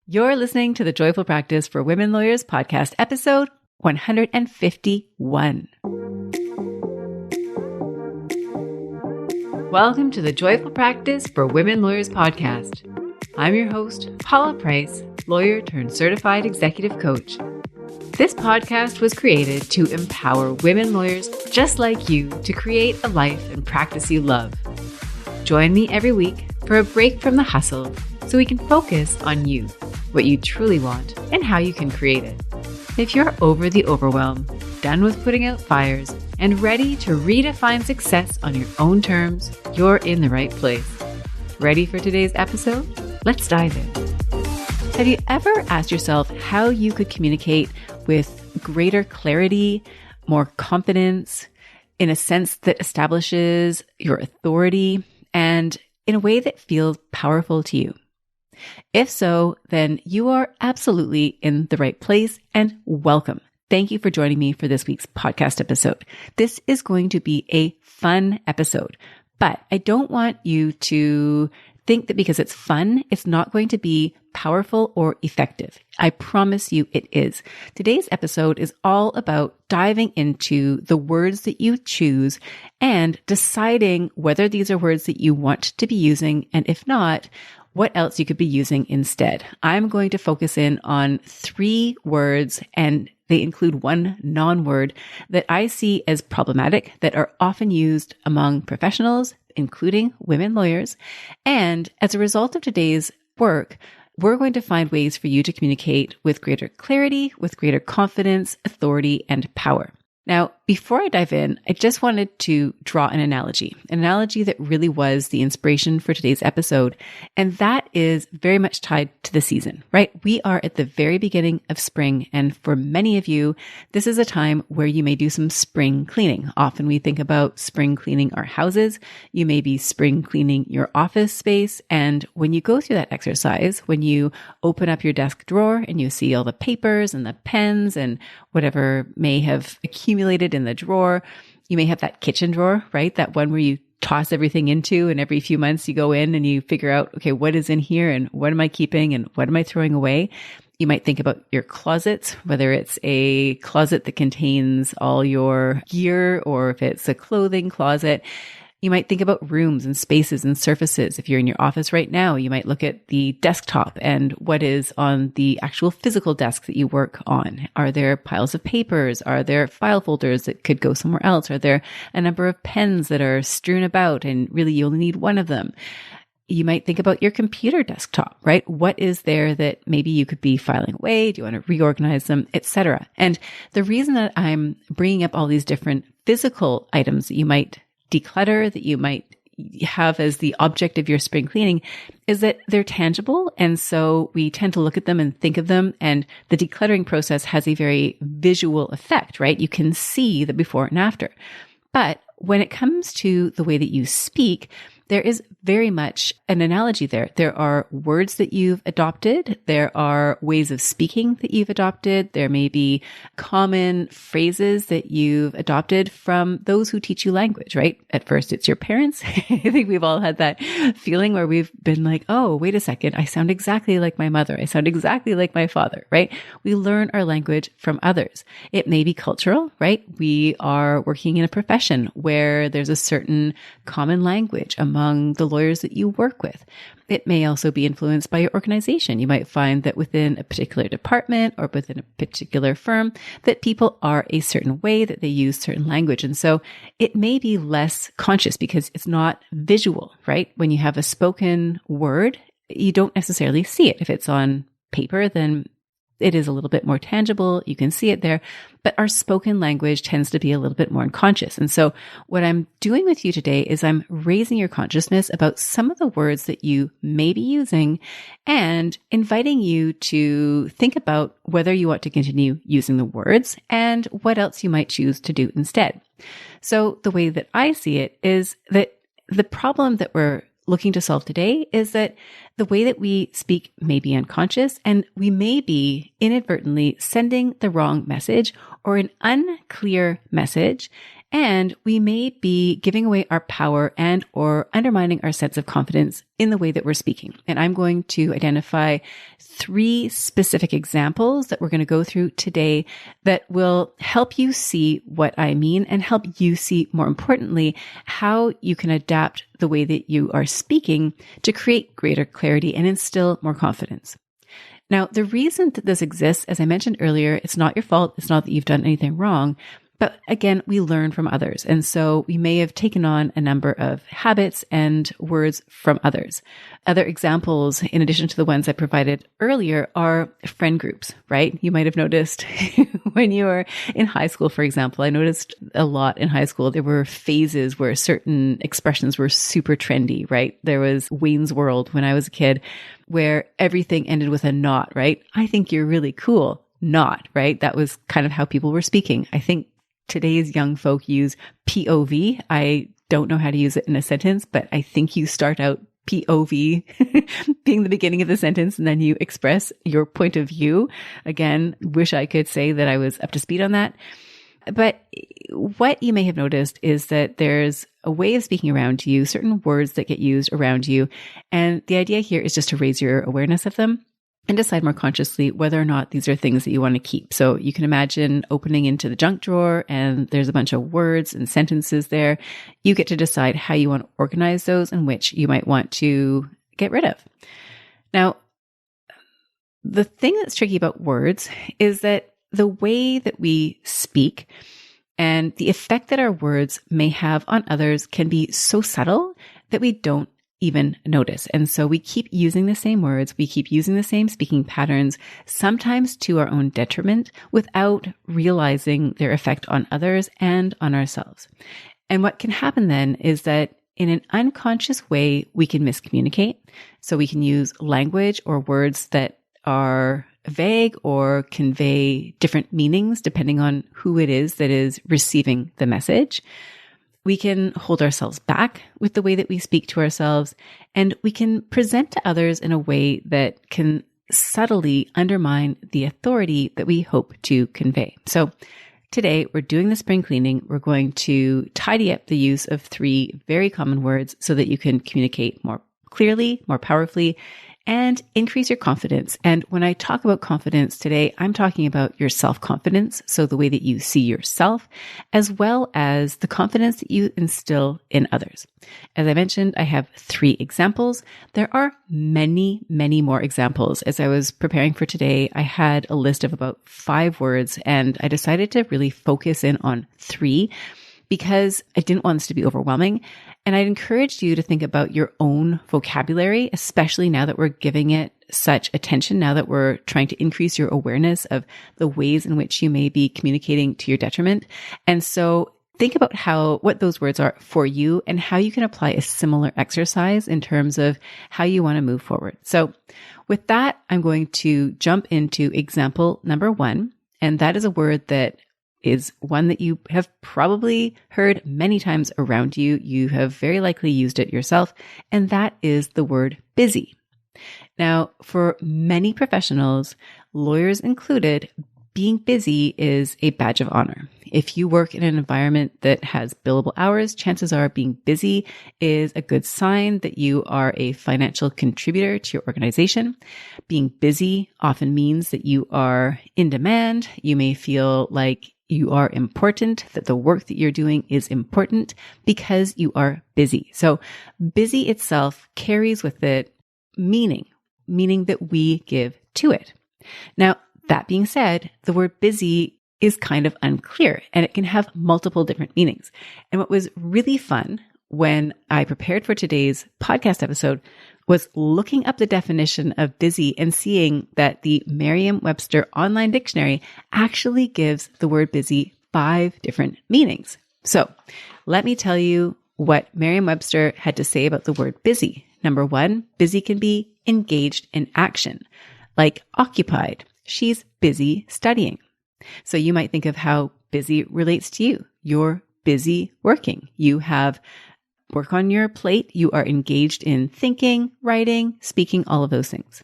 You're listening to the Joyful Practice for Women Lawyers podcast, episode 151. Welcome to the Joyful Practice for Women Lawyers podcast. I'm your host, Paula Price, lawyer turned certified executive coach. This podcast was created to empower women lawyers just like you to create a life and practice you love. Join me every week for a break from the hustle so we can focus on you, what you truly want, and how you can create it. If you're over the overwhelm, done with putting out fires, and ready to redefine success on your own terms, you're in the right place. Ready for today's episode? Let's dive in. Have you ever asked yourself how you could communicate with greater clarity, more confidence, in a sense that establishes your authority, and in a way that feels powerful to you? If so, then you are absolutely in the right place, and welcome. Thank you for joining me for this week's podcast episode. This is going to be a fun episode, but I don't want you to think that because it's fun, it's not going to be powerful or effective. I promise you it is. Today's episode is all about diving into the words that you choose and deciding whether these are words that you want to be using, and if not, what else you could be using instead. I'm going to focus in on 3 words, and they include one non-word that I see as problematic, that are often used among professionals, including women lawyers. And as a result of today's work, we're going to find ways for you to communicate with greater clarity, with greater confidence, authority, and power. Now, before I dive in, I just wanted to draw an analogy that really was the inspiration for today's episode. And that is very much tied to the season, right? We are at the very beginning of spring. And for many of you, this is a time where you may do some spring cleaning. Often we think about spring cleaning our houses. You may be spring cleaning your office space. And when you go through that exercise, when you open up your desk drawer and you see all the papers and the pens and whatever may have accumulated in the drawer. You may have that kitchen drawer, right? That one where you toss everything into, and every few months you go in and you figure out, okay, what is in here and what am I keeping and what am I throwing away? You might think about your closets, whether it's a closet that contains all your gear or if it's a clothing closet. You might think about rooms and spaces and surfaces. If you're in your office right now, you might look at the desktop and what is on the actual physical desk that you work on. Are there piles of papers? Are there file folders that could go somewhere else? Are there a number of pens that are strewn about and really you only need one of them? You might think about your computer desktop, right? What is there that maybe you could be filing away? Do you want to reorganize them, etc.? And the reason that I'm bringing up all these different physical items that you might declutter, that you might have as the object of your spring cleaning, is that they're tangible. And so we tend to look at them and think of them. And the decluttering process has a very visual effect, right? You can see the before and after. But when it comes to the way that you speak, there is very much an analogy there. There are words that you've adopted. There are ways of speaking that you've adopted. There may be common phrases that you've adopted from those who teach you language, right? At first, it's your parents. I think we've all had that feeling where we've been like, oh, wait a second. I sound exactly like my mother. I sound exactly like my father, right? We learn our language from others. It may be cultural, right? We are working in a profession where there's a certain common language among the lawyers that you work with. It may also be influenced by your organization. You might find that within a particular department or within a particular firm that people are a certain way, that they use certain language. And so it may be less conscious because it's not visual, right? When you have a spoken word, you don't necessarily see it. If it's on paper, then it is a little bit more tangible. You can see it there, but our spoken language tends to be a little bit more unconscious. And so what I'm doing with you today is I'm raising your consciousness about some of the words that you may be using and inviting you to think about whether you want to continue using the words and what else you might choose to do instead. So the way that I see it is that the problem that we're looking to solve today is that the way that we speak may be unconscious, and we may be inadvertently sending the wrong message or an unclear message. And we may be giving away our power and or undermining our sense of confidence in the way that we're speaking. And I'm going to identify 3 specific examples that we're going to go through today that will help you see what I mean and help you see, more importantly, how you can adapt the way that you are speaking to create greater clarity and instill more confidence. Now, the reason that this exists, as I mentioned earlier, it's not your fault. It's not that you've done anything wrong. But again, we learn from others. And so we may have taken on a number of habits and words from others. Other examples, in addition to the ones I provided earlier, are friend groups, right? You might have noticed when you were in high school, for example. I noticed a lot in high school, there were phases where certain expressions were super trendy, right? There was Wayne's World when I was a kid, where everything ended with a not, right? I think you're really cool. Not, right? That was kind of how people were speaking. I think today's young folk use POV. I don't know how to use it in a sentence, but I think you start out POV being the beginning of the sentence and then you express your point of view. Again, wish I could say that I was up to speed on that. But what you may have noticed is that there's a way of speaking around you, certain words that get used around you. And the idea here is just to raise your awareness of them and decide more consciously whether or not these are things that you want to keep. So you can imagine opening into the junk drawer and there's a bunch of words and sentences there. You get to decide how you want to organize those and which you might want to get rid of. Now, the thing that's tricky about words is that the way that we speak and the effect that our words may have on others can be so subtle that we don't even notice. And so we keep using the same words, we keep using the same speaking patterns, sometimes to our own detriment, without realizing their effect on others and on ourselves. And what can happen then is that in an unconscious way, we can miscommunicate. So we can use language or words that are vague or convey different meanings depending on who it is that is receiving the message. We can hold ourselves back with the way that we speak to ourselves, and we can present to others in a way that can subtly undermine the authority that we hope to convey. So today we're doing the spring cleaning. We're going to tidy up the use of 3 very common words so that you can communicate more clearly, more powerfully, and increase your confidence. And when I talk about confidence today, I'm talking about your self-confidence. So the way that you see yourself, as well as the confidence that you instill in others. As I mentioned, I have 3 examples. There are many, many more examples. As I was preparing for today, I had a list of about 5 words, and I decided to really focus in on 3 because I didn't want this to be overwhelming. And I'd encourage you to think about your own vocabulary, especially now that we're giving it such attention, now that we're trying to increase your awareness of the ways in which you may be communicating to your detriment. And so think about what those words are for you and how you can apply a similar exercise in terms of how you want to move forward. So with that, I'm going to jump into example number 1. And that is a word that is one that you have probably heard many times around you. You have very likely used it yourself, and that is the word busy. Now, for many professionals, lawyers included, being busy is a badge of honor. If you work in an environment that has billable hours, chances are being busy is a good sign that you are a financial contributor to your organization. Being busy often means that you are in demand. You may feel like you are important, that the work that you're doing is important because you are busy. So busy itself carries with it meaning that we give to it. Now, that being said, the word busy is kind of unclear and it can have multiple different meanings. And what was really fun when I prepared for today's podcast episode was looking up the definition of busy and seeing that the Merriam-Webster online dictionary actually gives the word busy 5 different meanings. So let me tell you what Merriam-Webster had to say about the word busy. Number 1, busy can be engaged in action, like occupied. She's busy studying. So you might think of how busy relates to you. You're busy working. You have work on your plate. You are engaged in thinking, writing, speaking, all of those things.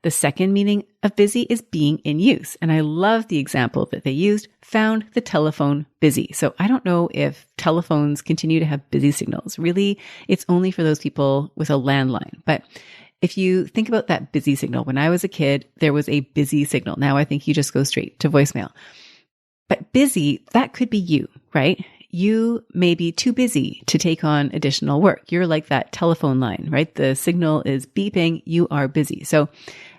The second meaning of busy is being in use. And I love the example that they used, found the telephone busy. So I don't know if telephones continue to have busy signals. Really, it's only for those people with a landline. But if you think about that busy signal, when I was a kid, there was a busy signal. Now I think you just go straight to voicemail. But busy, that could be you, right? You may be too busy to take on additional work. You're like that telephone line, right? The signal is beeping. You are busy. So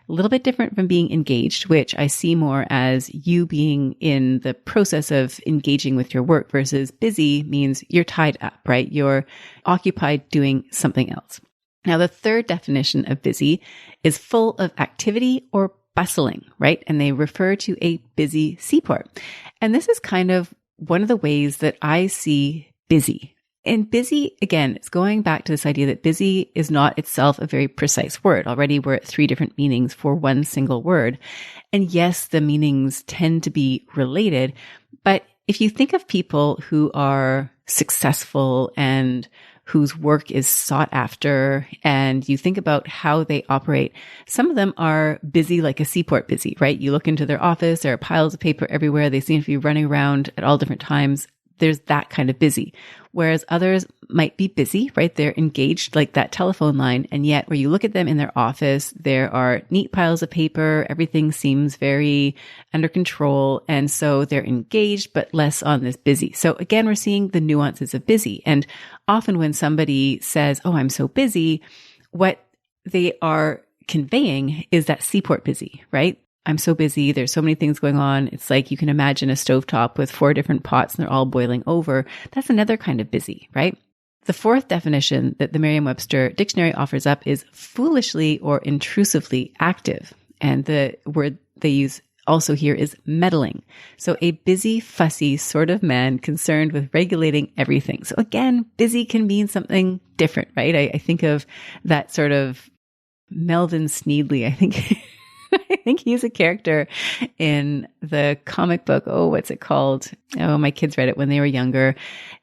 a little bit different from being engaged, which I see more as you being in the process of engaging with your work, versus busy means you're tied up, right? You're occupied doing something else. Now, the third definition of busy is full of activity or bustling, right? And they refer to a busy seaport. And this is kind of one of the ways that I see busy. And busy, again, it's going back to this idea that busy is not itself a very precise word. Already we're at 3 different meanings for one single word. And yes, the meanings tend to be related. But if you think of people who are successful and whose work is sought after, and you think about how they operate, some of them are busy like a seaport busy, right? You look into their office, there are piles of paper everywhere. They seem to be running around at all different times. There's that kind of busy. Whereas others might be busy, right? They're engaged like that telephone line. And yet where you look at them in their office, there are neat piles of paper. Everything seems very under control. And so they're engaged, but less on this busy. So again, we're seeing the nuances of busy. And often when somebody says, oh, I'm so busy, what they are conveying is that seaport busy, right? I'm so busy. There's so many things going on. It's like you can imagine a stovetop with 4 different pots and they're all boiling over. That's another kind of busy, right? The fourth definition that the Merriam-Webster dictionary offers up is foolishly or intrusively active. And the word they use also here is meddling. So a busy, fussy sort of man concerned with regulating everything. So again, busy can mean something different, right? I think of that sort of Melvin Sneedley, I think. I think he's a character in the comic book. Oh, what's it called? Oh, my kids read it when they were younger.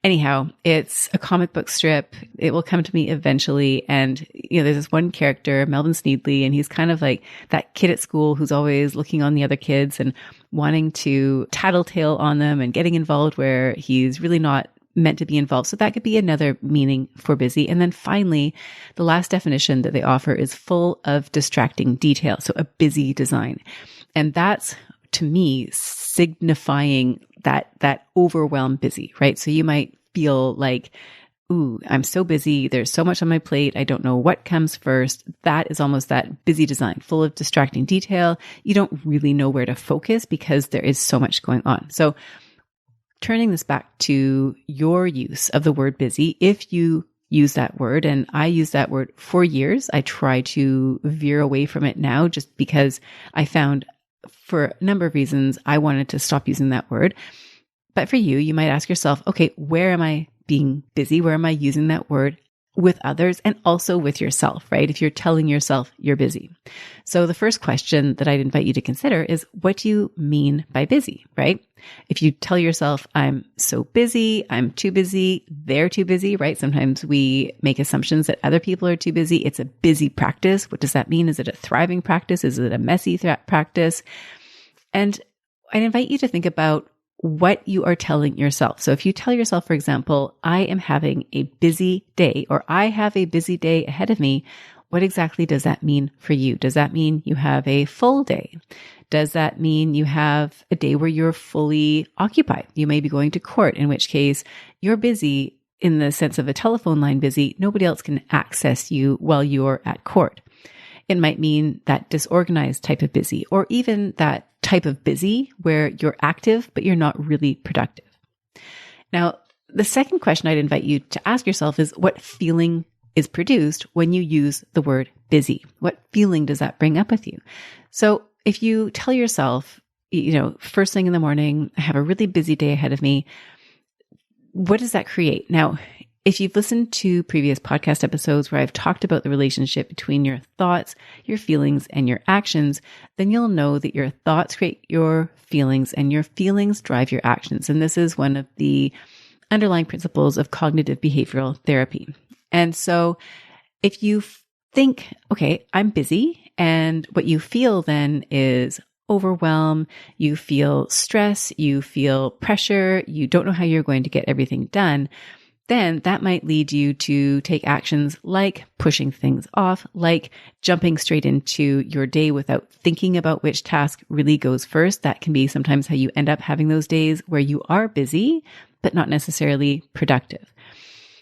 Anyhow, it's a comic book strip. It will come to me eventually. And, there's this one character, Melvin Sneedley, and he's kind of like that kid at school who's always looking on the other kids and wanting to tattletale on them and getting involved where he's really not meant to be involved. So that could be another meaning for busy. And then finally, the last definition that they offer is full of distracting detail. So a busy design. And that's, to me, signifying that overwhelmed busy, right? So you might feel like, ooh, I'm so busy. There's so much on my plate. I don't know what comes first. That is almost that busy design, full of distracting detail. You don't really know where to focus because there is so much going on. So turning this back to your use of the word busy, if you use that word, and I use that word for years, I try to veer away from it now just because I found for a number of reasons I wanted to stop using that word. But for you, you might ask yourself, okay, where am I being busy? Where am I using that word with others and also with yourself, right? If you're telling yourself you're busy. So the first question that I'd invite you to consider is, what do you mean by busy, right? If you tell yourself, I'm so busy, I'm too busy, they're too busy, right? Sometimes we make assumptions that other people are too busy. It's a busy practice. What does that mean? Is it a thriving practice? Is it a messy practice? And I'd invite you to think about what you are telling yourself. So if you tell yourself, for example, I am having a busy day, or I have a busy day ahead of me, what exactly does that mean for you? Does that mean you have a full day? Does that mean you have a day where you're fully occupied? You may be going to court, in which case you're busy in the sense of a telephone line busy. Nobody else can access you while you're at court. It might mean that disorganized type of busy, or even that type of busy where you're active, but you're not really productive. Now, the second question I'd invite you to ask yourself is, what feeling is produced when you use the word busy? What feeling does that bring up with you? So if you tell yourself, first thing in the morning, I have a really busy day ahead of me, what does that create? Now, if you've listened to previous podcast episodes where I've talked about the relationship between your thoughts, your feelings, and your actions, then you'll know that your thoughts create your feelings and your feelings drive your actions. And this is one of the underlying principles of cognitive behavioral therapy. And so if you think, okay, I'm busy And what you feel then is overwhelm, you feel stress, you feel pressure, you don't know how you're going to get everything done, then that might lead you to take actions like pushing things off, like jumping straight into your day without thinking about which task really goes first. That can be sometimes how you end up having those days where you are busy, but not necessarily productive.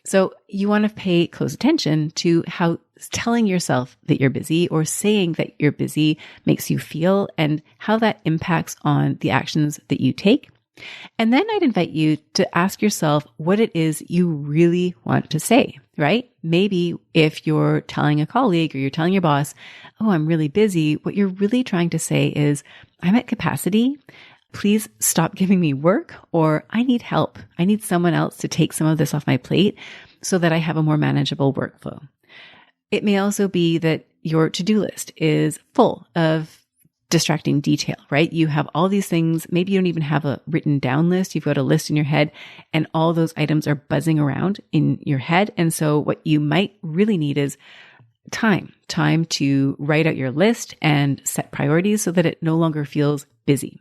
So you want to pay close attention to how telling yourself that you're busy or saying that you're busy makes you feel and how that impacts on the actions that you take. And then I'd invite you to ask yourself what it is you really want to say, right? Maybe if you're telling a colleague or you're telling your boss, oh, I'm really busy, what you're really trying to say is, I'm at capacity. Please stop giving me work, or I need help. I need someone else to take some of this off my plate so that I have a more manageable workflow. It may also be that your to-do list is full of distracting detail, right? You have all these things. Maybe you don't even have a written down list. You've got a list in your head and all those items are buzzing around in your head. And so what you might really need is time to write out your list and set priorities so that it no longer feels busy.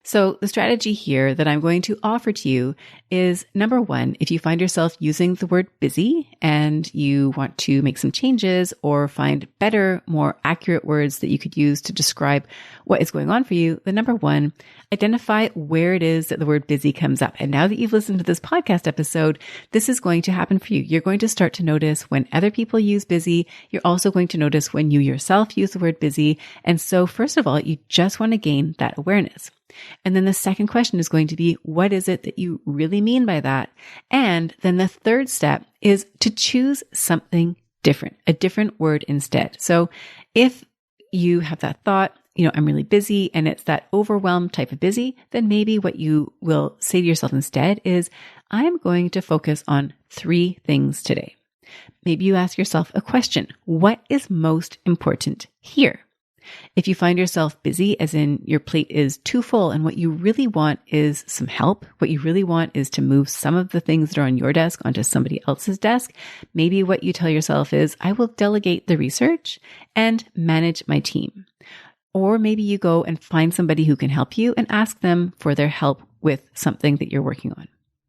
So the strategy here that I'm going to offer to you is, number one, if you find yourself using the word busy and you want to make some changes or find better, more accurate words that you could use to describe what is going on for you, then number one, identify where it is that the word busy comes up. And now that you've listened to this podcast episode, this is going to happen for you. You're going to start to notice when other people use busy. You're also going to notice when you yourself use the word busy. And so first of all, you just want to gain that awareness. And then the second question is going to be, what is it that you really mean by that? And then the third step is to choose something different, a different word instead. So if you have that thought, I'm really busy and it's that overwhelmed type of busy, then maybe what you will say to yourself instead is, I'm going to focus on 3 things today. Maybe you ask yourself a question. What is most important here? If you find yourself busy, as in your plate is too full and what you really want is some help, what you really want is to move some of the things that are on your desk onto somebody else's desk, maybe what you tell yourself is, I will delegate the research and manage my team. Or maybe you go and find somebody who can help you and ask them for their help with something that you're working on.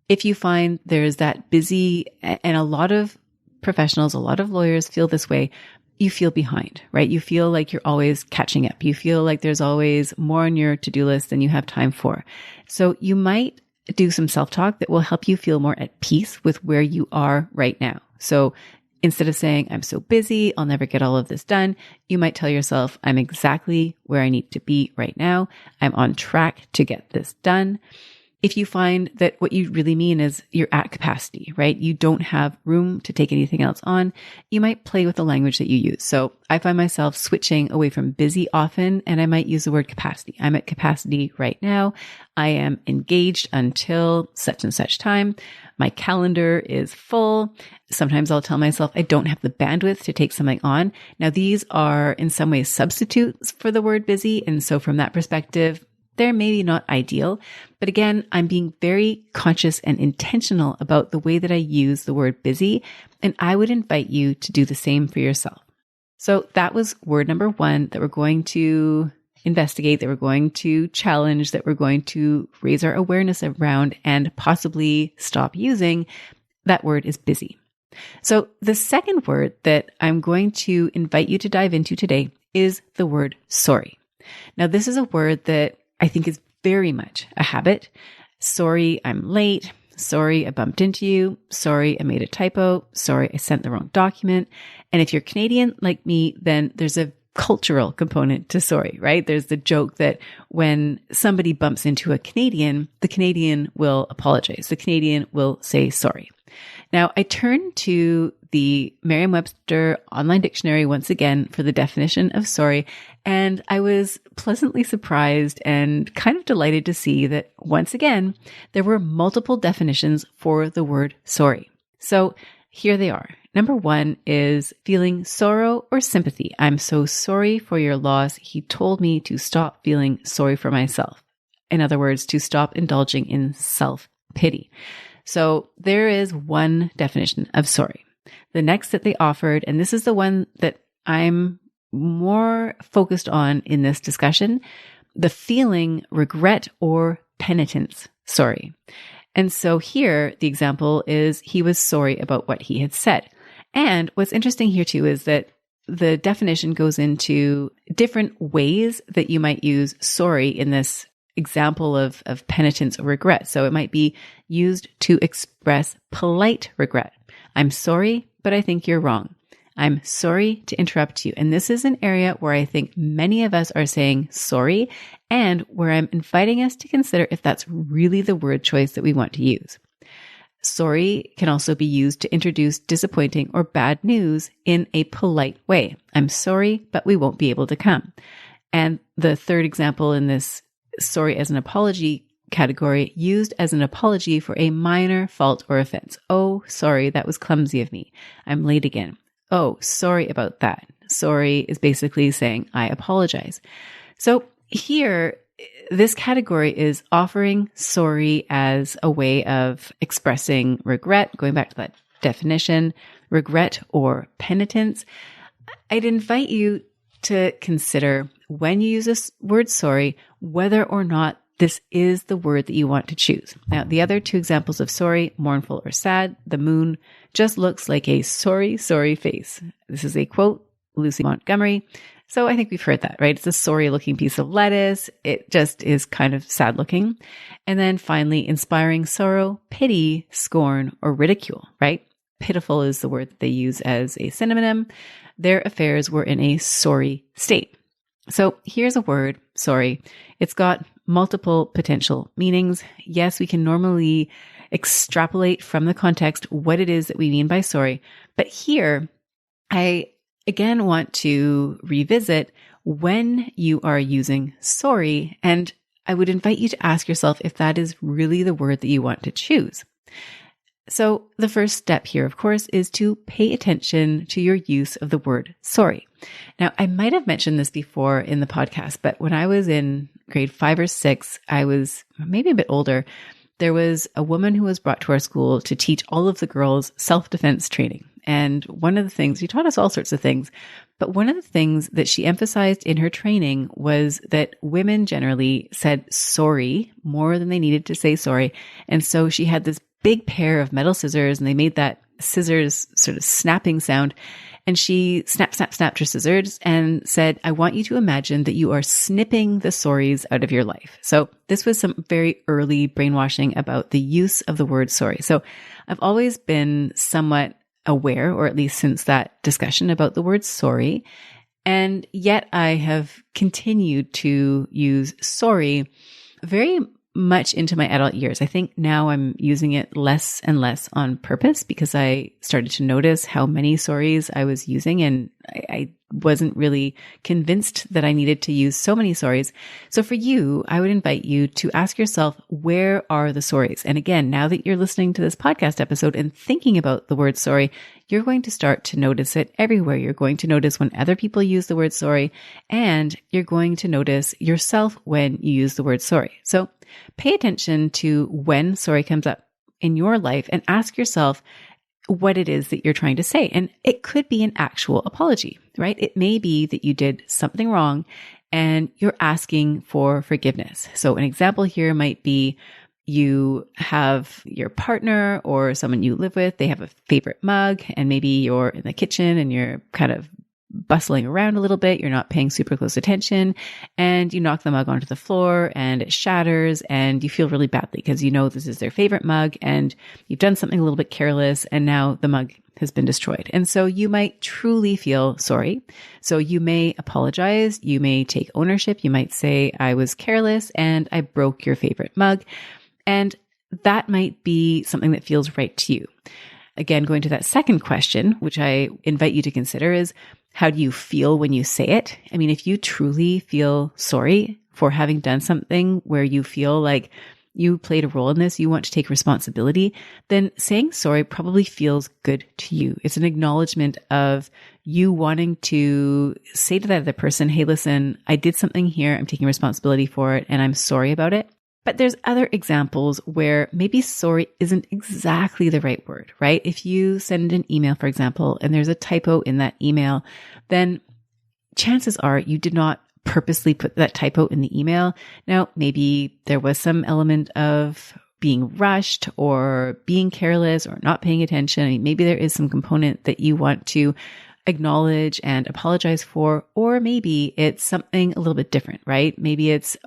If you find there's that busy, and a lot of professionals, a lot of lawyers feel this way, you feel behind, right? You feel like you're always catching up. You feel like there's always more on your to-do list than you have time for. So you might do some self-talk that will help you feel more at peace with where you are right now. So instead of saying, I'm so busy, I'll never get all of this done, you might tell yourself, I'm exactly where I need to be right now. I'm on track to get this done. If you find that what you really mean is you're at capacity, right? You don't have room to take anything else on, you might play with the language that you use. So I find myself switching away from busy often, and I might use the word capacity. I'm at capacity right now. I am engaged until such and such time. My calendar is full. Sometimes I'll tell myself I don't have the bandwidth to take something on. Now, these are in some ways substitutes for the word busy. And so from that perspective, they're maybe not ideal, but again, I'm being very conscious and intentional about the way that I use the word busy, and I would invite you to do the same for yourself. So that was word number 1 that we're going to investigate, that we're going to challenge, that we're going to raise our awareness around and possibly stop using. That word is busy. So the second word that I'm going to invite you to dive into today is the word sorry. Now, this is a word that I think is very much a habit. Sorry, I'm late. Sorry, I bumped into you. Sorry, I made a typo. Sorry, I sent the wrong document. And if you're Canadian like me, then there's a cultural component to sorry, right? There's the joke that when somebody bumps into a Canadian, the Canadian will apologize. The Canadian will say sorry. Now, I turn to the Merriam-Webster online dictionary once again for the definition of sorry, and I was pleasantly surprised and kind of delighted to see that once again, there were multiple definitions for the word sorry. So here they are. Number 1 is feeling sorrow or sympathy. I'm so sorry for your loss. He told me to stop feeling sorry for myself. In other words, to stop indulging in self-pity. So there is one definition of sorry. The next that they offered, and this is the one that I'm more focused on in this discussion the feeling regret or penitence sorry. And so here, the example is he was sorry about what he had said. And what's interesting here too is that the definition goes into different ways that you might use sorry in this example of penitence or regret. So it might be used to express polite regret. I'm sorry, but I think you're wrong. I'm sorry to interrupt you. And this is an area where I think many of us are saying sorry and where I'm inviting us to consider if that's really the word choice that we want to use. Sorry can also be used to introduce disappointing or bad news in a polite way. I'm sorry, but we won't be able to come. And the third example in this sorry as an apology category, used as an apology for a minor fault or offense. Oh, sorry, that was clumsy of me. I'm late again. Oh, sorry about that. Sorry is basically saying, I apologize. So here, this category is offering sorry as a way of expressing regret, going back to that definition, regret or penitence. I'd invite you to consider when you use this word sorry, whether or not this is the word that you want to choose. Now, the other two examples of sorry, mournful or sad, the moon just looks like a sorry, sorry face. This is a quote, Lucy Montgomery. So I think we've heard that, right? It's a sorry looking piece of lettuce. It just is kind of sad looking. And then finally, inspiring sorrow, pity, scorn, or ridicule, right? Pitiful is the word that they use as a synonym. Their affairs were in a sorry state. So here's a word, sorry. It's got multiple potential meanings. Yes, we can normally extrapolate from the context what it is that we mean by sorry. But here, I again want to revisit when you are using sorry, and I would invite you to ask yourself if that is really the word that you want to choose. So the first step here, of course, is to pay attention to your use of the word sorry. Now, I might have mentioned this before in the podcast, but when I was in grade 5 or 6, I was maybe a bit older. There was a woman who was brought to our school to teach all of the girls self-defense training. And one of the things, she taught us all sorts of things, but one of the things that she emphasized in her training was that women generally said sorry more than they needed to say sorry. And so she had this big pair of metal scissors and they made that scissors sort of snapping sound. And she snapped her scissors and said, I want you to imagine that you are snipping the sorries out of your life. So this was some very early brainwashing about the use of the word sorry. So I've always been somewhat aware, or at least since that discussion, about the word sorry. And yet I have continued to use sorry very much into my adult years. I think now I'm using it less and less on purpose because I started to notice how many sorries I was using, and I wasn't really convinced that I needed to use so many sorries. So for you, I would invite you to ask yourself, where are the sorries? And again, now that you're listening to this podcast episode and thinking about the word sorry, you're going to start to notice it everywhere. You're going to notice when other people use the word sorry, and you're going to notice yourself when you use the word sorry. So pay attention to when sorry comes up in your life and ask yourself what it is that you're trying to say. And it could be an actual apology, right? It may be that you did something wrong and you're asking for forgiveness. So an example here might be you have your partner or someone you live with, they have a favorite mug, and maybe you're in the kitchen and you're kind of bustling around a little bit, you're not paying super close attention, and you knock the mug onto the floor and it shatters and you feel really badly because you know this is their favorite mug and you've done something a little bit careless and now the mug has been destroyed. And so you might truly feel sorry. So you may apologize, you may take ownership, you might say, I was careless and I broke your favorite mug. And that might be something that feels right to you. Again, going to that second question, which I invite you to consider, is how do you feel when you say it? I mean, if you truly feel sorry for having done something where you feel like you played a role in this, you want to take responsibility, then saying sorry probably feels good to you. It's an acknowledgement of you wanting to say to that other person, hey, listen, I did something here, I'm taking responsibility for it, and I'm sorry about it. But there's other examples where maybe sorry isn't exactly the right word, right? If you send an email, for example, and there's a typo in that email, then chances are you did not purposely put that typo in the email. Now, maybe there was some element of being rushed or being careless or not paying attention. I mean, maybe there is some component that you want to acknowledge and apologize for, or maybe it's something a little bit different, right? Maybe it's,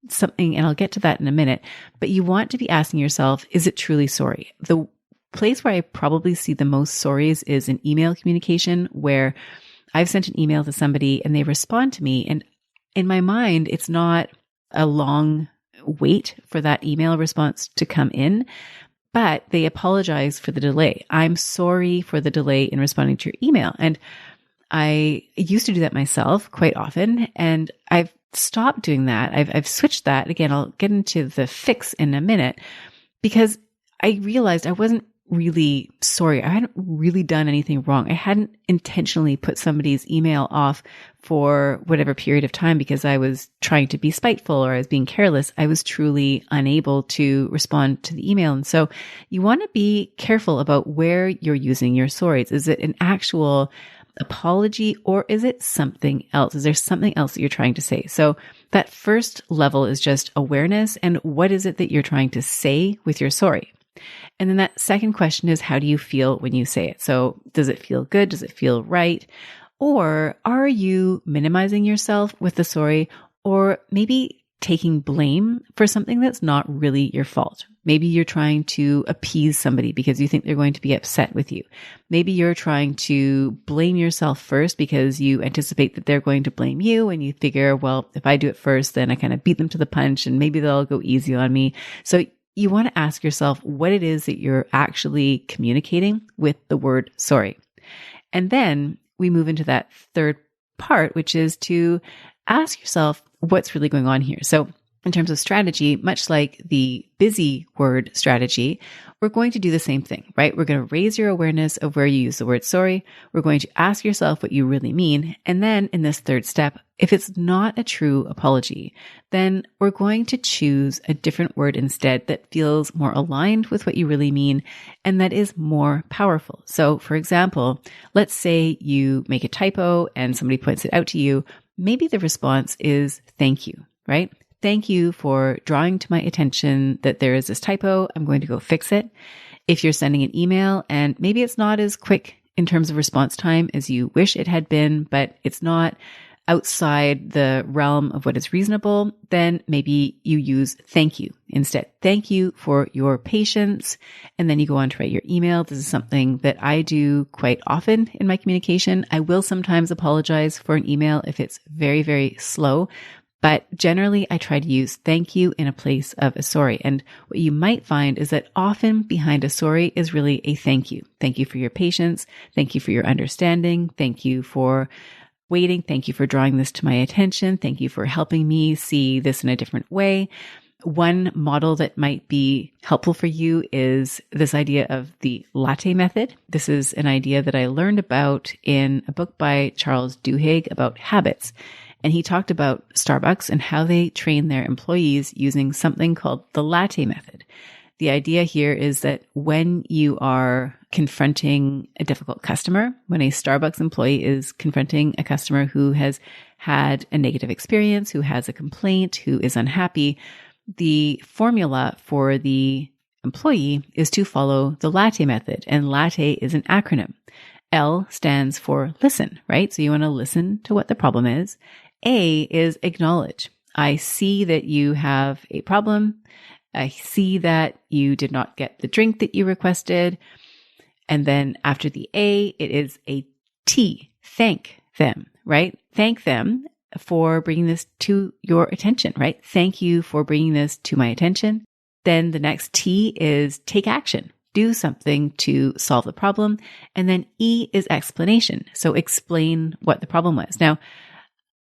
something, and I'll get to that in a minute, but you want to be asking yourself, is it truly sorry? The place where I probably see the most sorries is in email communication, where I've sent an email to somebody and they respond to me. And in my mind, it's not a long wait for that email response to come in, but they apologize for the delay. I'm sorry for the delay in responding to your email. And I used to do that myself quite often, and I've stopped doing that. I've switched that. Again, I'll get into the fix in a minute, because I realized I wasn't really sorry. I hadn't really done anything wrong. I hadn't intentionally put somebody's email off for whatever period of time because I was trying to be spiteful or I was being careless. I was truly unable to respond to the email. And so you want to be careful about where you're using your sorries. Is it an actual apology, or is it something else? Is there something else that you're trying to say? So that first level is just awareness. And what is it that you're trying to say with your sorry? And then that second question is, how do you feel when you say it? So does it feel good? Does it feel right? Or are you minimizing yourself with the sorry, or maybe taking blame for something that's not really your fault? Maybe you're trying to appease somebody because you think they're going to be upset with you. Maybe you're trying to blame yourself first because you anticipate that they're going to blame you, and you figure, well, if I do it first, then I kind of beat them to the punch and maybe they'll go easy on me. So you want to ask yourself what it is that you're actually communicating with the word sorry. And then we move into that third part, which is to ask yourself what's really going on here. So in terms of strategy, much like the busy word strategy, we're going to do the same thing, right? We're going to raise your awareness of where you use the word sorry. We're going to ask yourself what you really mean. And then in this third step, if it's not a true apology, then we're going to choose a different word instead that feels more aligned with what you really mean and that is more powerful. So for example, let's say you make a typo and somebody points it out to you. Maybe the response is thank you, right? Thank you for drawing to my attention that there is this typo. I'm going to go fix it. If you're sending an email and maybe it's not as quick in terms of response time as you wish it had been, but it's not outside the realm of what is reasonable, then maybe you use thank you instead. Thank you for your patience. And then you go on to write your email. This is something that I do quite often in my communication. I will sometimes apologize for an email if it's very, very slow. But generally, I try to use thank you in a place of a sorry. And what you might find is that often behind a sorry is really a thank you. Thank you for your patience. Thank you for your understanding. Thank you for waiting. Thank you for drawing this to my attention. Thank you for helping me see this in a different way. One model that might be helpful for you is this idea of the latte method. This is an idea that I learned about in a book by Charles Duhigg about habits. And he talked about Starbucks and how they train their employees using something called the latte method. The idea here is that when you are confronting a difficult customer, when a Starbucks employee is confronting a customer who has had a negative experience, who has a complaint, who is unhappy, the formula for the employee is to follow the latte method. And latte is an acronym. L stands for listen, right? So you want to listen to what the problem is. A is acknowledge. I see that you have a problem. I see that you did not get the drink that you requested. And then after the A, it is a T. Thank them, right? Thank them for bringing this to your attention, right? Thank you for bringing this to my attention. Then the next T is take action. Do something to solve the problem. And then E is explanation. So explain what the problem was. Now,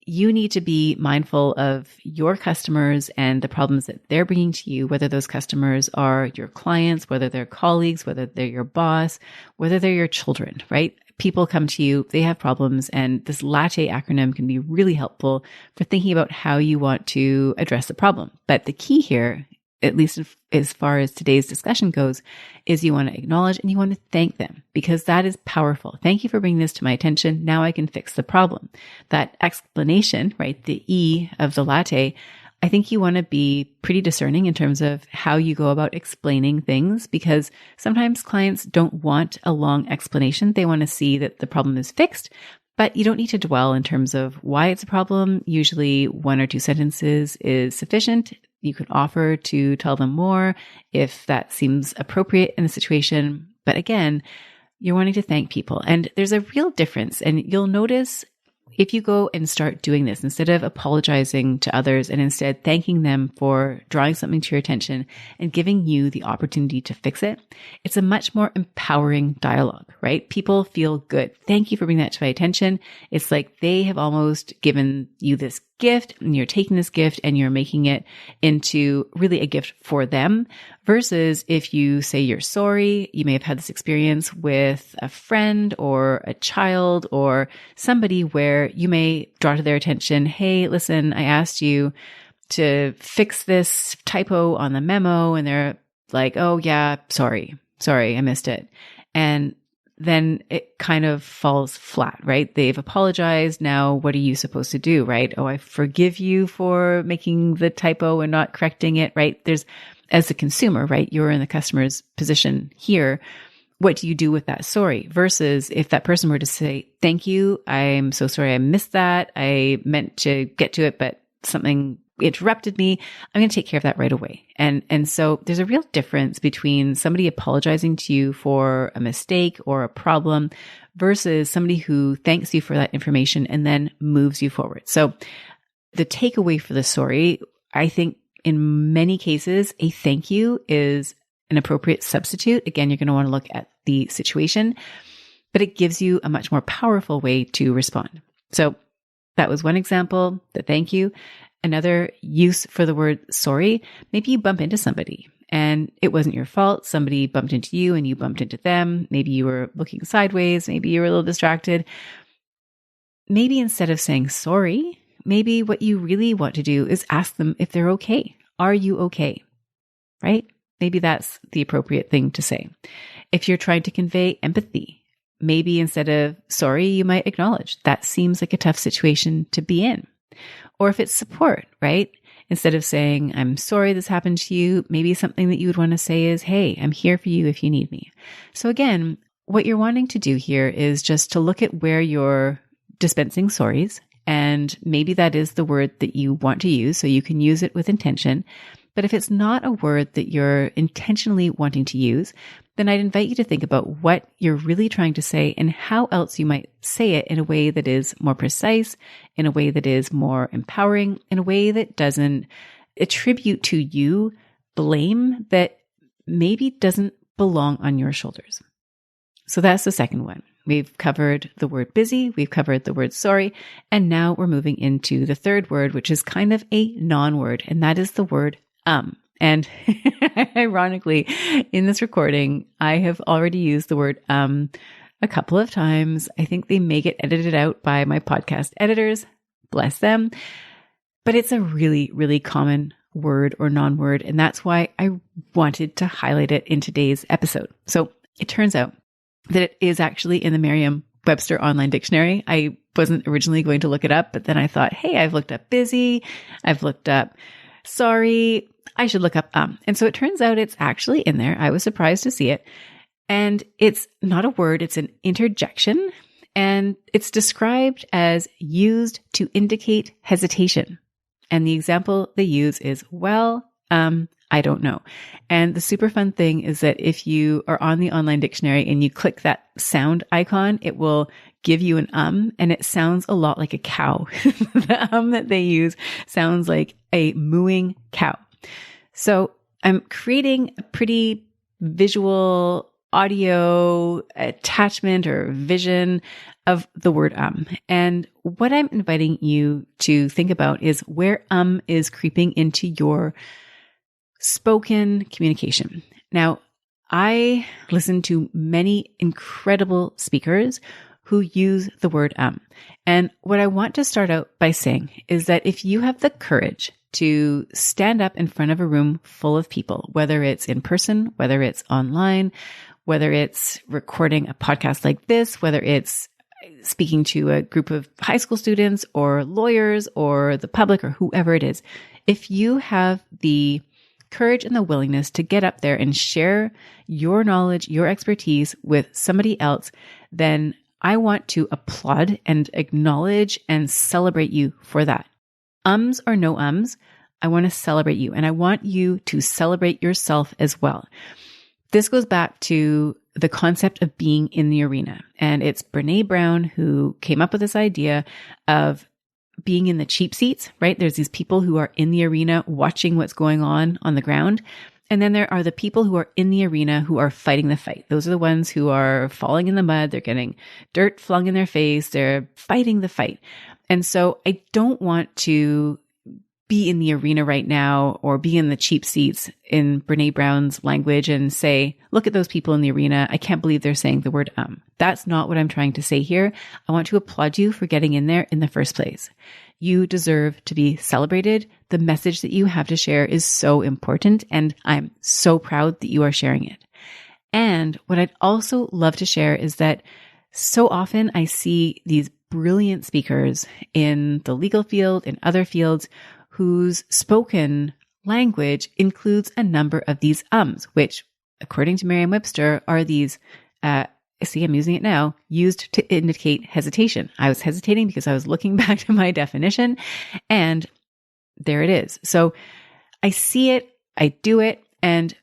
you need to be mindful of your customers and the problems that they're bringing to you, whether those customers are your clients, whether they're colleagues, whether they're your boss, whether they're your children, right? People come to you, they have problems, and this latte acronym can be really helpful for thinking about how you want to address the problem. But the key here at least as far as today's discussion goes, is you want to acknowledge and you want to thank them, because that is powerful. Thank you for bringing this to my attention. Now I can fix the problem. That explanation, right? The E of the latte, I think you want to be pretty discerning in terms of how you go about explaining things, because sometimes clients don't want a long explanation. They want to see that the problem is fixed, but you don't need to dwell in terms of why it's a problem. Usually 1 or 2 sentences is sufficient. You can offer to tell them more if that seems appropriate in the situation. But again, you're wanting to thank people. And there's a real difference. And you'll notice if you go and start doing this, instead of apologizing to others and instead thanking them for drawing something to your attention and giving you the opportunity to fix it, it's a much more empowering dialogue, right? People feel good. Thank you for bringing that to my attention. It's like they have almost given you this gift, and you're taking this gift and you're making it into really a gift for them, versus if you say you're sorry. You may have had this experience with a friend or a child or somebody where you may draw to their attention, hey, listen, I asked you to fix this typo on the memo, and they're like, oh yeah, sorry, I missed it. And then it kind of falls flat, right? They've apologized. Now, what are you supposed to do, right? Oh, I forgive you for making the typo and not correcting it, right? There's, as a consumer, right? You're in the customer's position here. What do you do with that sorry? Versus if that person were to say, thank you, I'm so sorry I missed that. I meant to get to it, but something interrupted me. I'm going to take care of that right away. And so there's a real difference between somebody apologizing to you for a mistake or a problem versus somebody who thanks you for that information and then moves you forward. So the takeaway for the sorry, I think in many cases, a thank you is an appropriate substitute. Again, you're going to want to look at the situation, but it gives you a much more powerful way to respond. So that was one example, the thank you. Another use for the word sorry, maybe you bump into somebody and it wasn't your fault. Somebody bumped into you and you bumped into them. Maybe you were looking sideways. Maybe you were a little distracted. Maybe instead of saying sorry, maybe what you really want to do is ask them if they're okay. Are you okay? Right? Maybe that's the appropriate thing to say. If you're trying to convey empathy, maybe instead of sorry, you might acknowledge that seems like a tough situation to be in. Or if it's support, right? Instead of saying, I'm sorry this happened to you, maybe something that you would want to say is, hey, I'm here for you if you need me. So again, what you're wanting to do here is just to look at where you're dispensing sorries. And maybe that is the word that you want to use, so you can use it with intention. But if it's not a word that you're intentionally wanting to use, then I'd invite you to think about what you're really trying to say and how else you might say it in a way that is more precise, in a way that is more empowering, in a way that doesn't attribute to you blame that maybe doesn't belong on your shoulders. So that's the second one. We've covered the word busy, we've covered the word sorry, and now we're moving into the third word, which is kind of a non-word, and that is the word And ironically, in this recording, I have already used the word a couple of times. I think they may get edited out by my podcast editors, bless them. But it's a really, really common word or non-word, and that's why I wanted to highlight it in today's episode. So it turns out that it is actually in the Merriam-Webster Online Dictionary. I wasn't originally going to look it up, but then I thought, hey, I've looked up busy, I've looked up sorry, I should look up And so it turns out it's actually in there. I was surprised to see it. And it's not a word, it's an interjection. And it's described as used to indicate hesitation. And the example they use is, well, I don't know. And the super fun thing is that if you are on the online dictionary and you click that sound icon, it will give you an and it sounds a lot like a cow. The that they use sounds like a mooing cow. So I'm creating a pretty visual audio attachment or vision of the word And what I'm inviting you to think about is where is creeping into your spoken communication. Now, I listen to many incredible speakers who use the word And what I want to start out by saying is that if you have the courage to stand up in front of a room full of people, whether it's in person, whether it's online, whether it's recording a podcast like this, whether it's speaking to a group of high school students or lawyers or the public or whoever it is. If you have the courage and the willingness to get up there and share your knowledge, your expertise with somebody else, then I want to applaud and acknowledge and celebrate you for that. Ums or no ums, I want to celebrate you, and I want you to celebrate yourself as well. This goes back to the concept of being in the arena, and it's Brené Brown who came up with this idea of being in the cheap seats, right? There's these people who are in the arena watching what's going on the ground. And then there are the people who are in the arena who are fighting the fight. Those are the ones who are falling in the mud. They're getting dirt flung in their face. They're fighting the fight. And so I don't want to be in the arena right now or be in the cheap seats in Brené Brown's language and say, look at those people in the arena. I can't believe they're saying the word That's not what I'm trying to say here. I want to applaud you for getting in there in the first place. You deserve to be celebrated. The message that you have to share is so important, and I'm so proud that you are sharing it. And what I'd also love to share is that so often I see these brilliant speakers in the legal field, in other fields, whose spoken language includes a number of these ums, which, according to Merriam-Webster, are these, see, I'm using it now, used to indicate hesitation. I was hesitating because I was looking back to my definition, and there it is. So I see it, I do it, and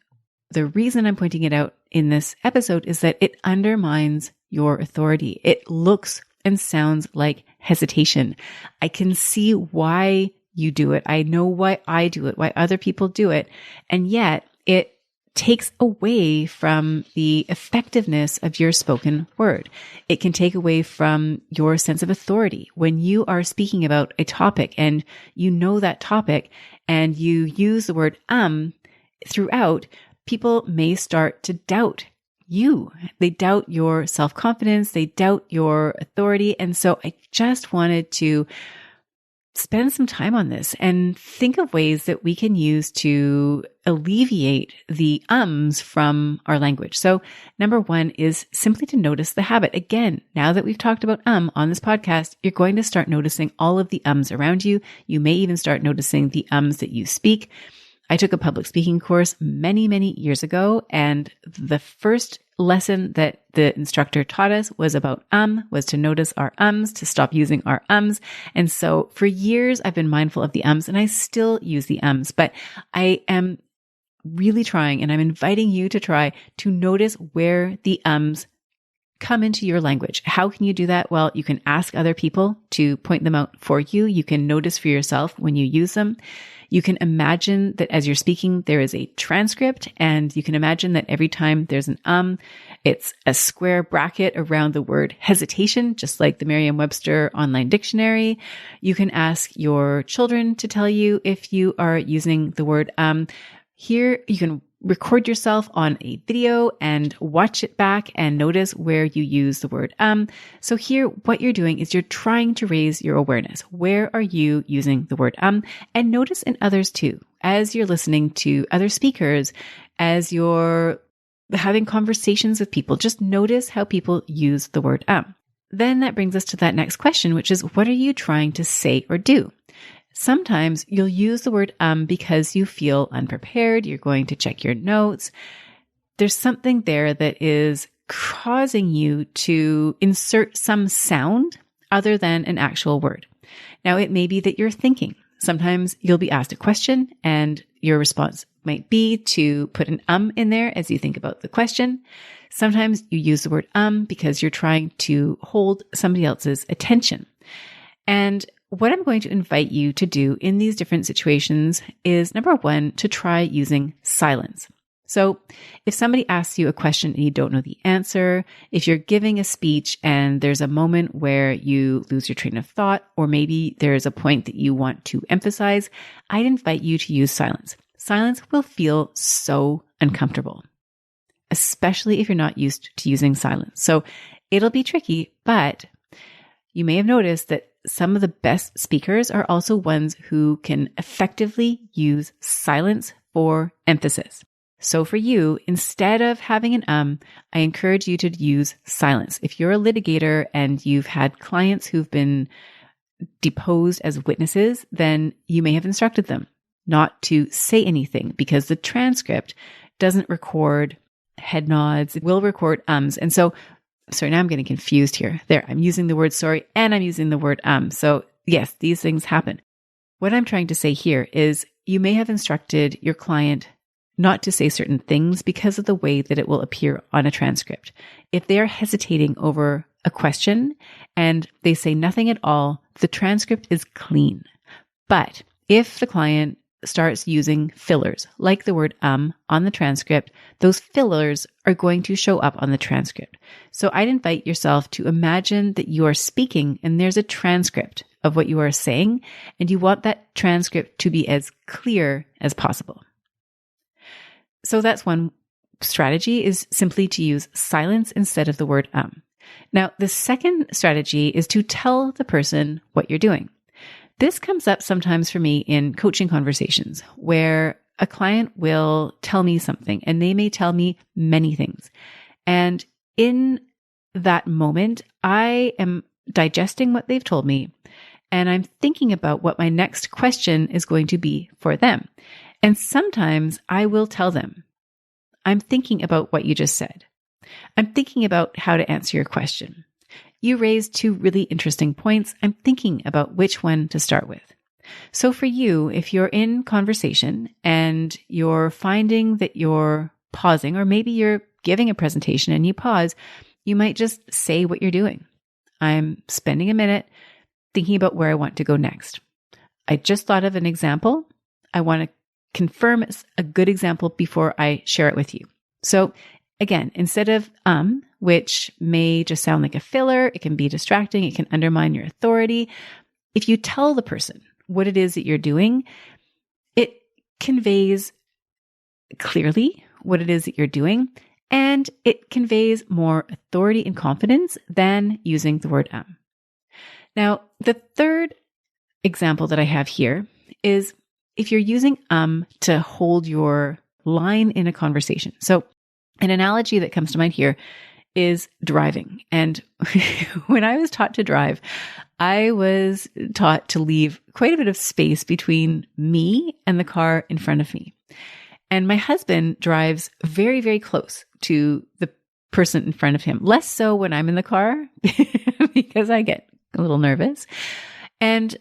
the reason I'm pointing it out in this episode is that it undermines your authority. It looks and sounds like hesitation. I can see why you do it. I know why I do it, why other people do it. And yet it takes away from the effectiveness of your spoken word. It can take away from your sense of authority. When you are speaking about a topic and you know that topic and you use the word throughout, people may start to doubt you. They doubt your self-confidence. They doubt your authority. And so I just wanted to spend some time on this and think of ways that we can use to alleviate the ums from our language. So number one is simply to notice the habit. Again, now that we've talked about on this podcast, you're going to start noticing all of the ums around you. You may even start noticing the ums that you speak. I took a public speaking course many, many years ago, and the first lesson that the instructor taught us was about was to notice our ums, to stop using our ums. And so for years, I've been mindful of the ums, and I still use the ums, but I am really trying, and I'm inviting you to try to notice where the ums come into your language. How can you do that? Well, you can ask other people to point them out for you. You can notice for yourself when you use them. You can imagine that as you're speaking, there is a transcript, and you can imagine that every time there's an it's a square bracket around the word hesitation, just like the Merriam-Webster online dictionary. You can ask your children to tell you if you are using the word Here, you can record yourself on a video and watch it back and notice where you use the word So here, what you're doing is you're trying to raise your awareness. Where are you using the word And notice in others too, as you're listening to other speakers, as you're having conversations with people, just notice how people use the word Then that brings us to that next question, which is, what are you trying to say or do? Sometimes you'll use the word because you feel unprepared. You're going to check your notes. There's something there that is causing you to insert some sound other than an actual word. Now, it may be that you're thinking. Sometimes you'll be asked a question and your response might be to put an in there as you think about the question. Sometimes you use the word because you're trying to hold somebody else's attention. And what I'm going to invite you to do in these different situations is, number one, to try using silence. So if somebody asks you a question and you don't know the answer, if you're giving a speech and there's a moment where you lose your train of thought, or maybe there's a point that you want to emphasize, I'd invite you to use silence. Silence will feel so uncomfortable, especially if you're not used to using silence. So it'll be tricky, but you may have noticed that some of the best speakers are also ones who can effectively use silence for emphasis. So for you, instead of having an I encourage you to use silence. If you're a litigator and you've had clients who've been deposed as witnesses, then you may have instructed them not to say anything because the transcript doesn't record head nods. It will record ums. And so, sorry, now I'm getting confused here. There, I'm using the word sorry and I'm using the word So yes, these things happen. What I'm trying to say here is you may have instructed your client not to say certain things because of the way that it will appear on a transcript. If they are hesitating over a question and they say nothing at all, the transcript is clean. But if the client starts using fillers, like the word on the transcript, those fillers are going to show up on the transcript. So I'd invite yourself to imagine that you are speaking and there's a transcript of what you are saying, and you want that transcript to be as clear as possible. So that's one strategy, is simply to use silence instead of the word Now, the second strategy is to tell the person what you're doing. This comes up sometimes for me in coaching conversations where a client will tell me something and they may tell me many things. And in that moment, I am digesting what they've told me and I'm thinking about what my next question is going to be for them. And sometimes I will tell them, I'm thinking about what you just said. I'm thinking about how to answer your question. You raised two really interesting points. I'm thinking about which one to start with. So for you, if you're in conversation and you're finding that you're pausing, or maybe you're giving a presentation and you pause, you might just say what you're doing. I'm spending a minute thinking about where I want to go next. I just thought of an example. I want to confirm it's a good example before I share it with you. So again, instead of which may just sound like a filler, it can be distracting, it can undermine your authority. If you tell the person what it is that you're doing, it conveys clearly what it is that you're doing, and it conveys more authority and confidence than using the word Now, the third example that I have here is if you're using to hold your line in a conversation. So an analogy that comes to mind here is driving. And when I was taught to drive, I was taught to leave quite a bit of space between me and the car in front of me. And my husband drives very, very close to the person in front of him. Less so when I'm in the car because I get a little nervous. And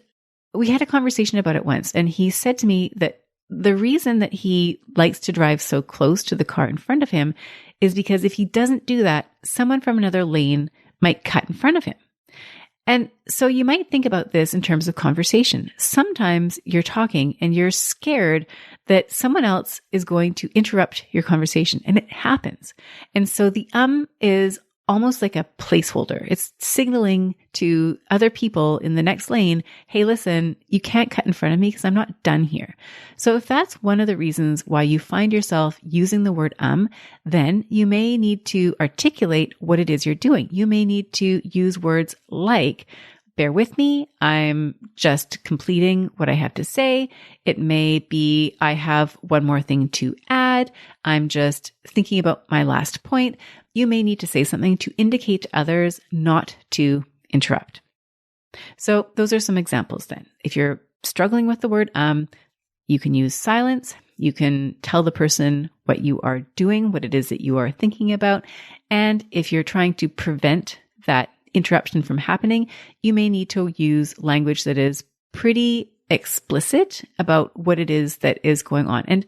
we had a conversation about it once, and he said to me that the reason that he likes to drive so close to the car in front of him is because if he doesn't do that, someone from another lane might cut in front of him. And so you might think about this in terms of conversation. Sometimes you're talking and you're scared that someone else is going to interrupt your conversation, and it happens. And so the is almost like a placeholder. It's signaling to other people in the next lane, hey, listen, you can't cut in front of me because I'm not done here. So if that's one of the reasons why you find yourself using the word then you may need to articulate what it is you're doing. You may need to use words like, bear with me, I'm just completing what I have to say. It may be, I have one more thing to add. I'm just thinking about my last point. You may need to say something to indicate to others not to interrupt. So those are some examples then. If you're struggling with the word you can use silence. You can tell the person what you are doing, what it is that you are thinking about. And if you're trying to prevent that interruption from happening, you may need to use language that is pretty explicit about what it is that is going on. And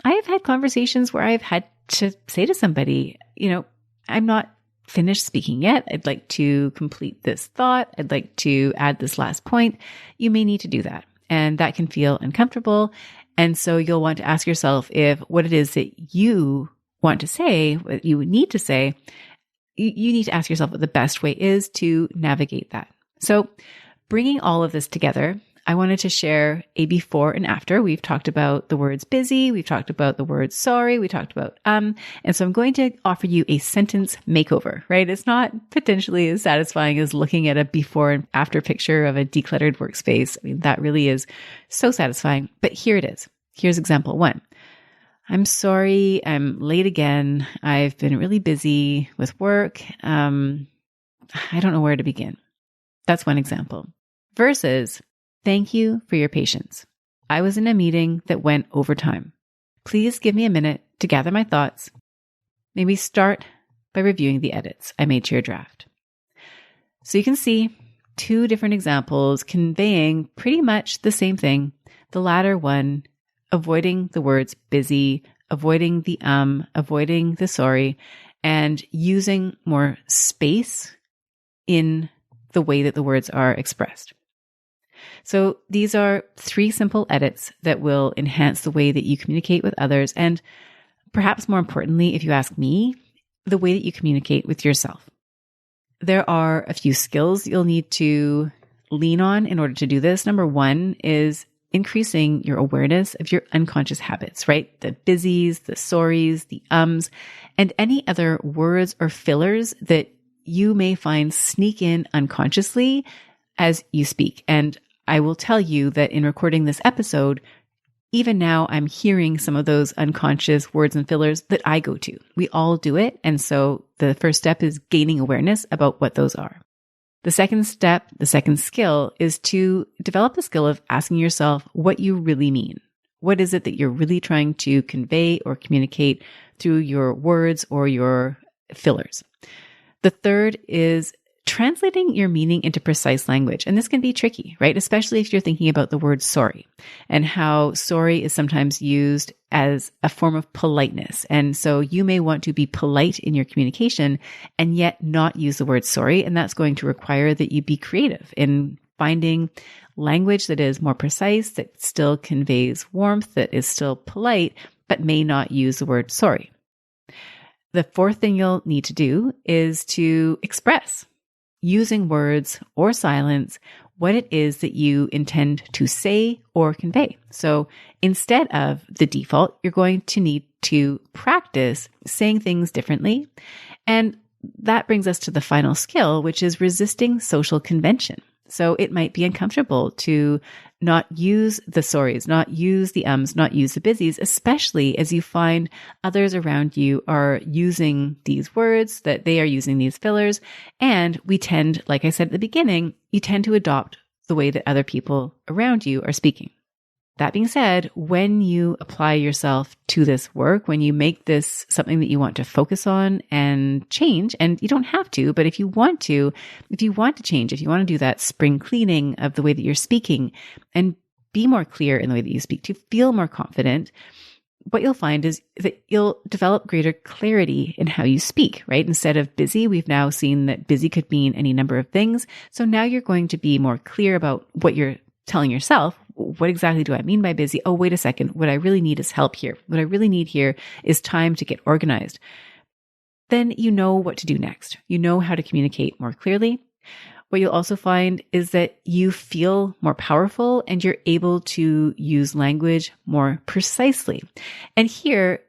I have had conversations where I've had to say to somebody, I'm not finished speaking yet. I'd like to complete this thought. I'd like to add this last point. You may need to do that. And that can feel uncomfortable. And so you'll want to ask yourself if what it is that you want to say, what you need to say, you need to ask yourself what the best way is to navigate that. So bringing all of this together, I wanted to share a before and after. We've talked about the words busy. We've talked about the word sorry. We talked about, and so I'm going to offer you a sentence makeover, right? It's not potentially as satisfying as looking at a before and after picture of a decluttered workspace. I mean, that really is so satisfying, but here it is. Here's example 1. I'm sorry, I'm late again. I've been really busy with work. I don't know where to begin. That's one example. Versus, thank you for your patience. I was in a meeting that went over time. Please give me a minute to gather my thoughts. Maybe start by reviewing the edits I made to your draft. So you can see 2 different examples conveying pretty much the same thing. The latter one, avoiding the words busy, avoiding the avoiding the sorry, and using more space in the way that the words are expressed. So these are 3 simple edits that will enhance the way that you communicate with others, and perhaps more importantly, if you ask me, the way that you communicate with yourself. There are a few skills you'll need to lean on in order to do this. Number 1 is increasing your awareness of your unconscious habits, right? The busies, the sorries, the ums, and any other words or fillers that you may find sneak in unconsciously as you speak. And I will tell you that in recording this episode, even now I'm hearing some of those unconscious words and fillers that I go to. We all do it. And so the first step is gaining awareness about what those are. The second step, the second skill, is to develop the skill of asking yourself what you really mean. What is it that you're really trying to convey or communicate through your words or your fillers? The third is translating your meaning into precise language. And this can be tricky, right? Especially if you're thinking about the word sorry and how sorry is sometimes used as a form of politeness. And so you may want to be polite in your communication and yet not use the word sorry. And that's going to require that you be creative in finding language that is more precise, that still conveys warmth, that is still polite, but may not use the word sorry. The fourth thing you'll need to do is to express, using words or silence, what it is that you intend to say or convey. So instead of the default, you're going to need to practice saying things differently. And that brings us to the final skill, which is resisting social convention. So it might be uncomfortable to not use the sorries, not use the ums, not use the busies, especially as you find others around you are using these words, that they are using these fillers. And we tend, like I said at the beginning, you tend to adopt the way that other people around you are speaking. That being said, when you apply yourself to this work, when you make this something that you want to focus on and change, and you don't have to, but if you want to change, if you want to do that spring cleaning of the way that you're speaking and be more clear in the way that you speak, to feel more confident, what you'll find is that you'll develop greater clarity in how you speak, right? Instead of busy, we've now seen that busy could mean any number of things. So now you're going to be more clear about what you're telling yourself. What exactly do I mean by busy? Oh, wait a second. What I really need is help here. What I really need here is time to get organized. Then you know what to do next. You know how to communicate more clearly. What you'll also find is that you feel more powerful and you're able to use language more precisely. And here,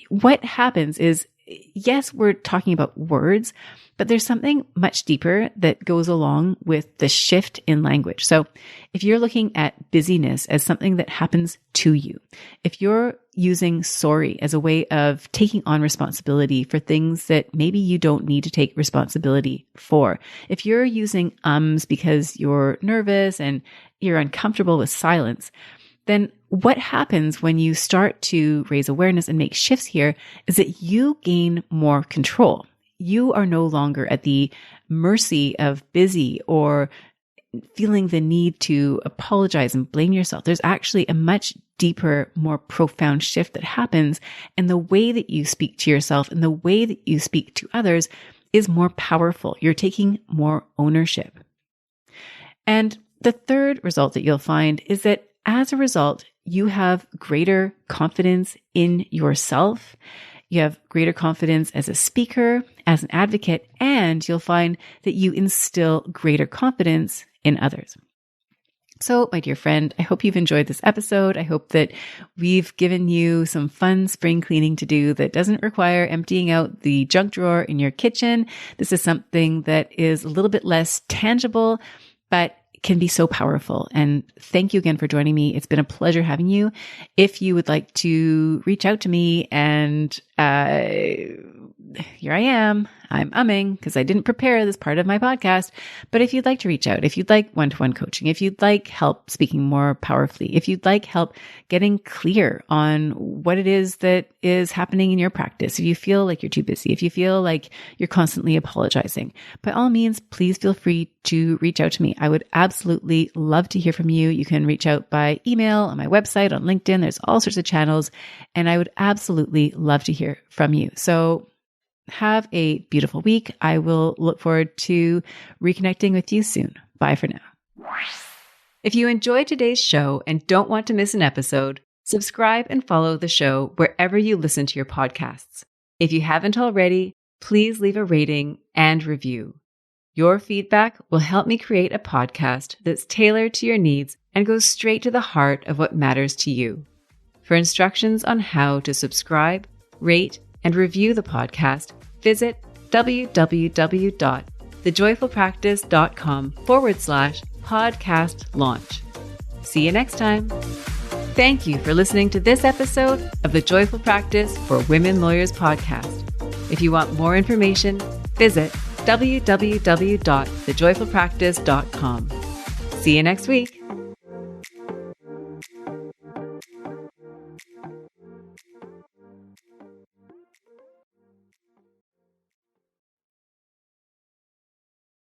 what happens is, yes, we're talking about words, but there's something much deeper that goes along with the shift in language. So if you're looking at busyness as something that happens to you, if you're using sorry as a way of taking on responsibility for things that maybe you don't need to take responsibility for, if you're using ums because you're nervous and you're uncomfortable with silence, then what happens when you start to raise awareness and make shifts here is that you gain more control. You are no longer at the mercy of busy or feeling the need to apologize and blame yourself. There's actually a much deeper, more profound shift that happens. And the way that you speak to yourself and the way that you speak to others is more powerful. You're taking more ownership. And the third result that you'll find is that as a result, you have greater confidence in yourself. You have greater confidence as a speaker, as an advocate, and you'll find that you instill greater confidence in others. So, my dear friend, I hope you've enjoyed this episode. I hope that we've given you some fun spring cleaning to do that doesn't require emptying out the junk drawer in your kitchen. This is something that is a little bit less tangible, but can be so powerful. And thank you again for joining me. It's been a pleasure having you. If you would like to reach out to me and here I am. I'm umming because I didn't prepare this part of my podcast. But if you'd like to reach out, if you'd like one-to-one coaching, if you'd like help speaking more powerfully, if you'd like help getting clear on what it is that is happening in your practice, if you feel like you're too busy, if you feel like you're constantly apologizing, by all means, please feel free to reach out to me. I would absolutely love to hear from you. You can reach out by email, on my website, on LinkedIn. There's all sorts of channels, and I would absolutely love to hear from you. So have a beautiful week. I will look forward to reconnecting with you soon. Bye for now. If you enjoyed today's show and don't want to miss an episode, subscribe and follow the show wherever you listen to your podcasts. If you haven't already, please leave a rating and review. Your feedback will help me create a podcast that's tailored to your needs and goes straight to the heart of what matters to you. For instructions on how to subscribe, rate, and review the podcast, visit www.thejoyfulpractice.com/podcast launch. See you next time. Thank you for listening to this episode of the Joyful Practice for Women Lawyers podcast. If you want more information, visit www.thejoyfulpractice.com. See you next week.